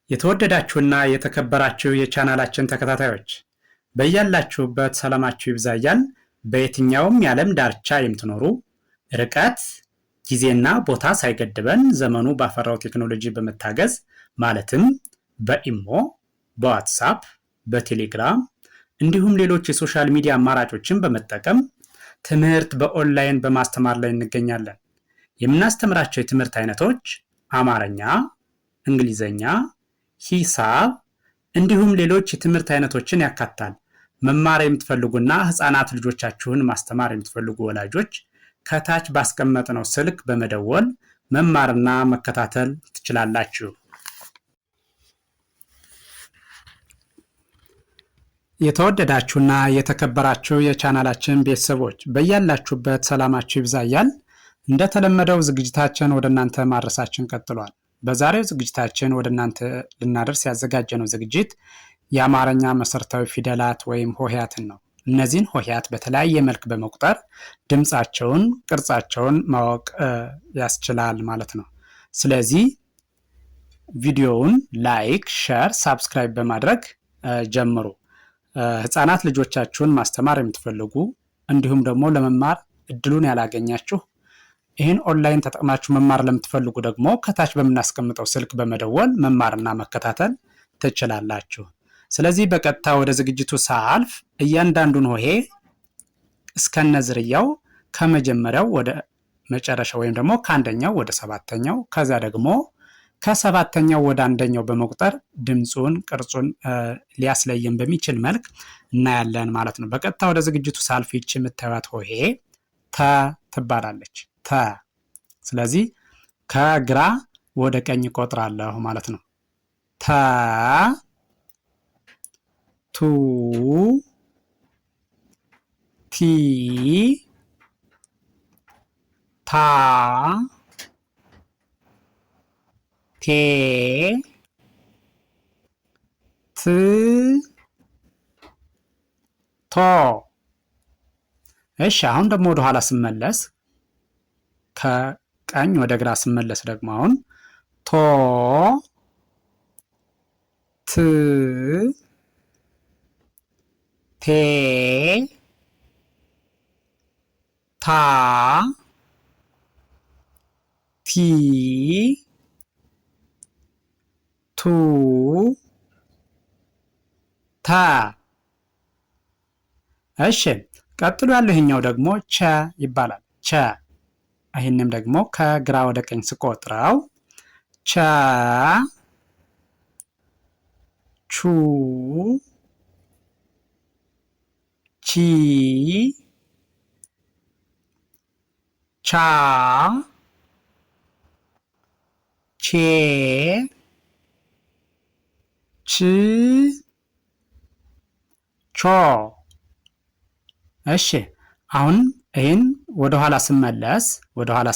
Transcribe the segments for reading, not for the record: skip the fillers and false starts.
የተወደዳችሁና የተከበራችሁ የቻናላችን ተከታታዮች በያላችሁበት ሰላማችሁ ይብዛ እያልን በየትኛውም የዓለም ዳርቻ የምትኖሩ ርቀት ጊዜና ቦታ ሳይገድበን ዘመኑ ባፈራው ቴክኖሎጂ በመታገዝ ማለትም በኢሞ፣ በዋትስአፕ፣ በቴሌግራም እንዲሁም ሌሎች የሶሻል ሚዲያ አማራጮችን በመጠቀም ትምህርት በኦንላይን በማስተማር ላይ እንገኛለን። የምናስተምራቸው የትምህርት አይነቶች አማርኛ፣ እንግሊዘኛ፣ ሂሳብ እንዲሁም ሌሎች የትምህርት አይነቶችን ያካትታል። መማር የምትፈልጉና ህፃናት ልጆቻችሁን ማስተማር የምትፈልጉ ወላጆች ከታች ባስቀመጥነው ስልክ በመደወል መማርና መከታተል ትችላላችሁ። የተወደዳችሁና የተከበራችሁ የቻናላችን ቤተሰቦች በያላችሁበት ሰላማችሁ ይብዛ እያልን እንደተለመደው ዝግጅታችን ወደ እናንተ ማድረሳችን ቀጥሏል። በዛሬው ዝግጅታችን ወደ እናንተ ልናደርስ ያዘጋጀነው ዝግጅት የአማርኛ መሰረታዊ ፊደላት ወይም ሆሄያትን ነው። እነዚህን ሆሄያት በተለያየ መልክ በመቁጠር ድምፃቸውን፣ ቅርጻቸውን ማወቅ ያስችላል ማለት ነው። ስለዚህ ቪዲዮውን ላይክ፣ ሼር፣ ሳብስክራይብ በማድረግ ጀምሩ። ህፃናት ልጆቻችሁን ማስተማር የምትፈልጉ እንዲሁም ደግሞ ለመማር እድሉን ያላገኛችሁ ይህን ኦንላይን ተጠቅማችሁ መማር ለምትፈልጉ ደግሞ ከታች በምናስቀምጠው ስልክ በመደወል መማርና መከታተል ትችላላችሁ። ስለዚህ በቀጥታ ወደ ዝግጅቱ ሳልፍ እያንዳንዱን ሆሄ እስከነዝርያው ከመጀመሪያው ወደ መጨረሻው ወይም ደግሞ ከአንደኛው ወደ ሰባተኛው ከዛ ደግሞ ከሰባተኛው ወደ አንደኛው በመቁጠር ድምፁን፣ ቅርጹን ሊያስለየን በሚችል መልክ እናያለን ማለት ነው። በቀጥታ ወደ ዝግጅቱ ሳልፍ ይቺ የምታዩት ሆሄ ተ ትባላለች። ተ። ስለዚህ ከግራ ወደ ቀኝ ቆጥራለሁ ማለት ነው። ተ፣ ቱ፣ ቲ፣ ታ፣ ቴ፣ ት፣ ቶ። እሺ አሁን ደግሞ ወደ ኋላ ስመለስ ከቀኝ ወደ ግራ ስመለስ ደግሞ አሁን ቶ፣ ት፣ ቴ፣ ታ፣ ቲ፣ ቱ፣ ታ። እሺ ቀጥሎ ያለው ይሄኛው ደግሞ ቸ ይባላል። ቸ። ይህንም ደግሞ ከግራ ወደ ቀኝ ስቆጥረው ቸ፣ ቹ፣ ቺ፣ ቻ፣ ቼ፣ ች፣ ቾ። እሺ አሁን ይህን ወደኋላ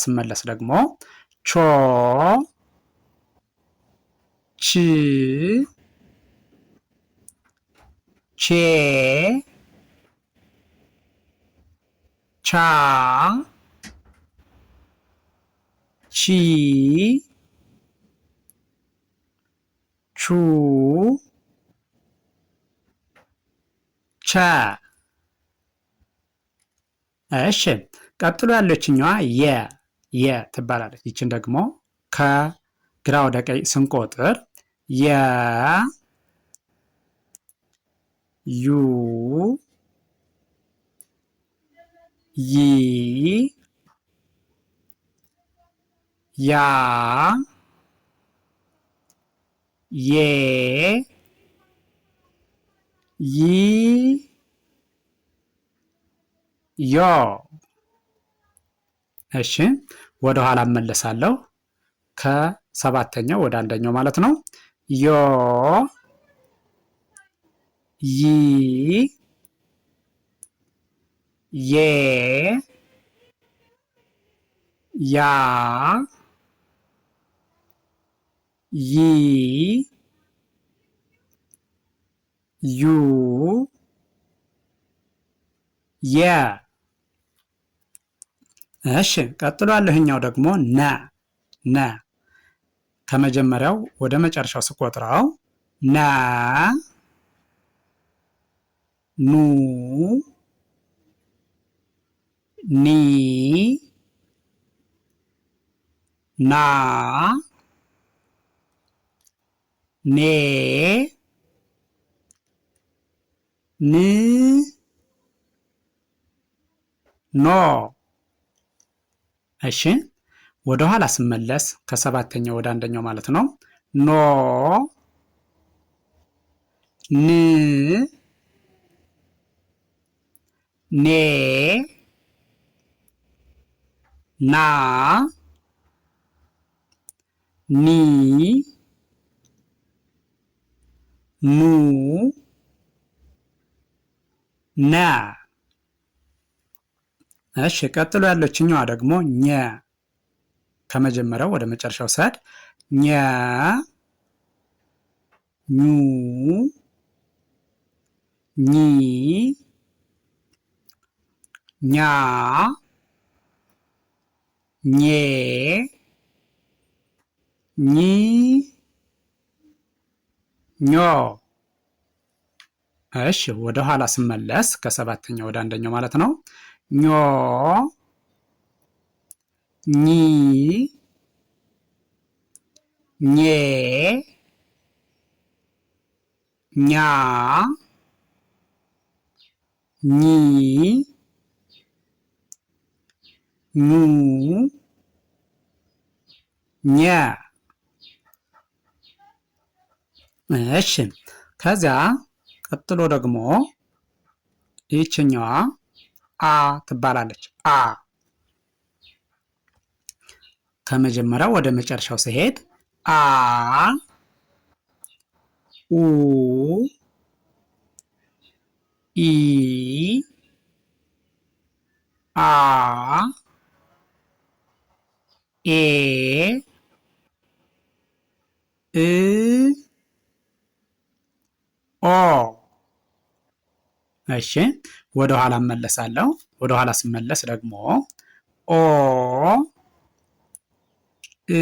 ስመለስ ደግሞ ቾ፣ ች፣ ቼ፣ ቻ፣ ቺ፣ ቹ፣ ቸ። እሺ ቀጥሎ ያለችኛዋ የ ትባላለች። ይችን ደግሞ ከግራ ወደ ቀኝ ስንቆጥር የ፣ ዩ፣ ይ፣ ያ፣ ዬ፣ ይ፣ ዮ። እሺ ወደ ኋላ እመለሳለሁ። ከሰባተኛው ወደ አንደኛው ማለት ነው። ዮ፣ ይ፣ ዬ፣ ያ፣ ይ፣ ዩ፣ የ። እሺ ቀጥሎ ያለህኛው ደግሞ ነ ከመጀመሪያው ወደ መጨረሻው ስቆጥረው ና ኑ ኒ ና ኔ ን ኖ። እሺ ወደ ኋላ ስመለስ ከሰባተኛው ወደ አንደኛው ማለት ነው። ኖ ን ኔ ና ኒ ኑ ና። እሺ ቀጥሎ ያለችኛዋ ደግሞ ኘ ከመጀመሪያው ወደ መጨረሻው ሰድ ኘ ኙ ኚ ኛ ኜ ኚ ኞ። እሺ ወደ ኋላ ስመለስ ከሰባተኛው ወደ አንደኛው ማለት ነው። ኞ ኚ ኜ ኛ ኚ ኙ ኘ። እሺ ከዚያ ቀጥሎ ደግሞ ይህችኛዋ አ ትባላለች። አ ከመጀመሪያው ወደ መጨረሻው ሲሄድ አ ኡ ኢ አ ኤ እ ኦ። እሺ ወደ ኋላ እመለሳለሁ። ወደ ኋላ ስመለስ ደግሞ ኦ እ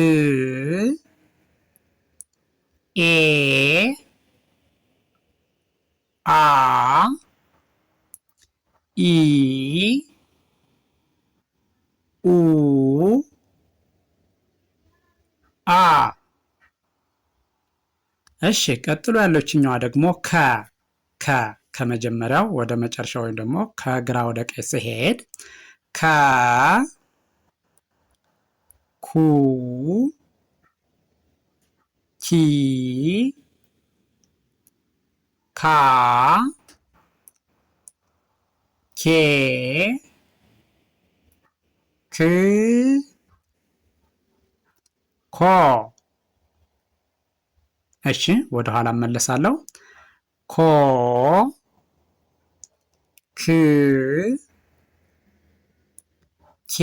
ኤ አ ኢ ኡ አ። እሺ ቀጥሎ ያለችኛዋ ደግሞ ከመጀመሪያው ወደ መጨረሻው ወይም ደግሞ ከግራ ወደ ቀኝ ሲሄድ ከ ኩ ኪ ካ ኬ ክ ኮ። እሺ ወደ ኋላ እመለሳለሁ። ኮ ክ ኬ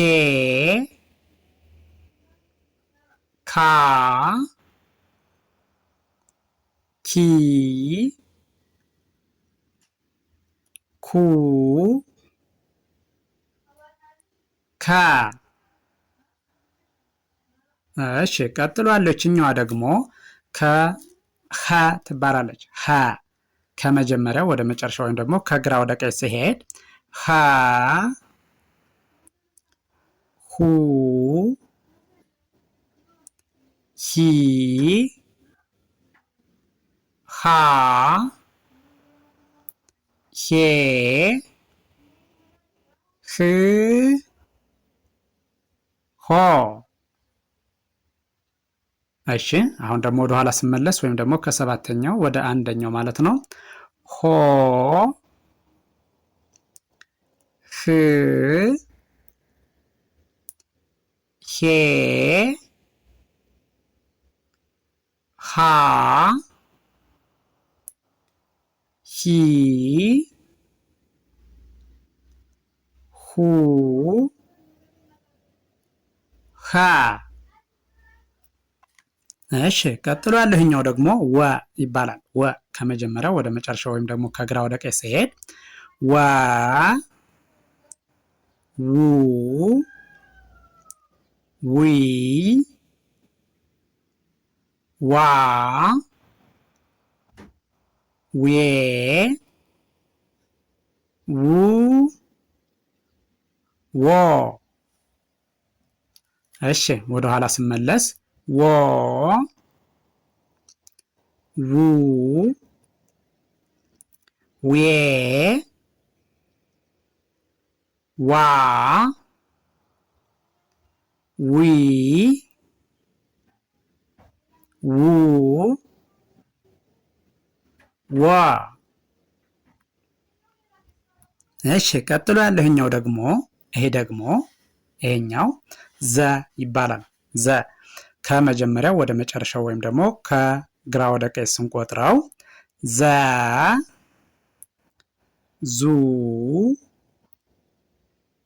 ካ ኪ ኩ ካ። እሺ ቀጥሎ ያለችኛዋ ደግሞ ከሀ ትባላለች። ሀ ከመጀመሪያው ወደ መጨረሻ ወይም ደግሞ ከግራ ወደ ቀኝ ሲሄድ ሀ ሁ ሂ ሃ ሄ ህ ሆ። እሺ አሁን ደግሞ ወደ ኋላ ስመለስ ወይም ደግሞ ከሰባተኛው ወደ አንደኛው ማለት ነው። ሆ ህ ሄ ሃ ሂ ሁ ሃ። እሺ ቀጥሎ ያለህኛው ደግሞ ወ ይባላል። ወ ከመጀመሪያው ወደ መጨረሻው ወይም ደግሞ ከግራ ወደ ቀኝ ሲሄድ ወ ው ዊ ዋ ዌ ው ዎ። እሺ ወደ ኋላ ስመለስ ዎ ው ዌ ዋ ዊ ው ዋ። እሺ ቀጥሎ ያለህኛው ደግሞ ይሄኛው ዘ ይባላል። ዘ ከመጀመሪያው ወደ መጨረሻው ወይም ደግሞ ከግራ ወደ ቀኝ ስንቆጥረው ዘ ዙ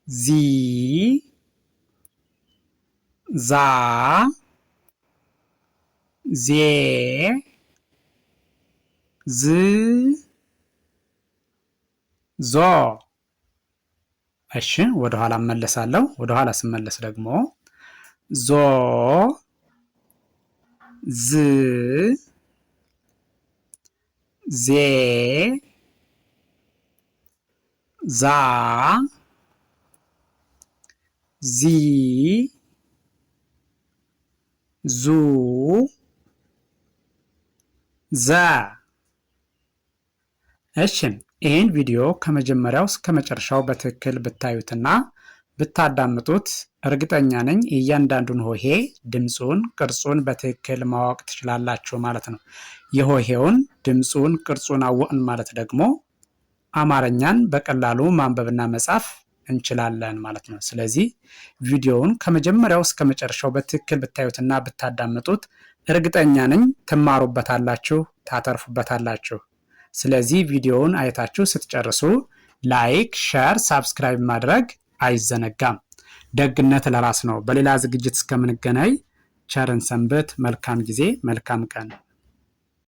ዚ ዛ ዜ ዝ ዞ። እሺ ወደ ኋላ እመለሳለሁ። ወደ ኋላ ስመለስ ደግሞ ዞ ዝ ዜ ዛ ዚ ዙ ዘ። እሺ ይህን ቪዲዮ ከመጀመሪያው እስከ መጨረሻው በትክክል ብታዩትና ብታዳምጡት እርግጠኛ ነኝ እያንዳንዱን ሆሄ ድምፁን፣ ቅርጹን በትክክል ማወቅ ትችላላችሁ ማለት ነው። የሆሄውን ድምፁን፣ ቅርጹን አወቅን ማለት ደግሞ አማርኛን በቀላሉ ማንበብና መጻፍ እንችላለን ማለት ነው። ስለዚህ ቪዲዮውን ከመጀመሪያው እስከ መጨረሻው በትክክል ብታዩትና ብታዳምጡት እርግጠኛ ነኝ ትማሩበታላችሁ፣ ታተርፉበታላችሁ። ስለዚህ ቪዲዮውን አይታችሁ ስትጨርሱ ላይክ፣ ሸር፣ ሳብስክራይብ ማድረግ አይዘነጋም። ደግነት ለራስ ነው። በሌላ ዝግጅት እስከምንገናኝ ቸርን ሰንብት። መልካም ጊዜ፣ መልካም ቀን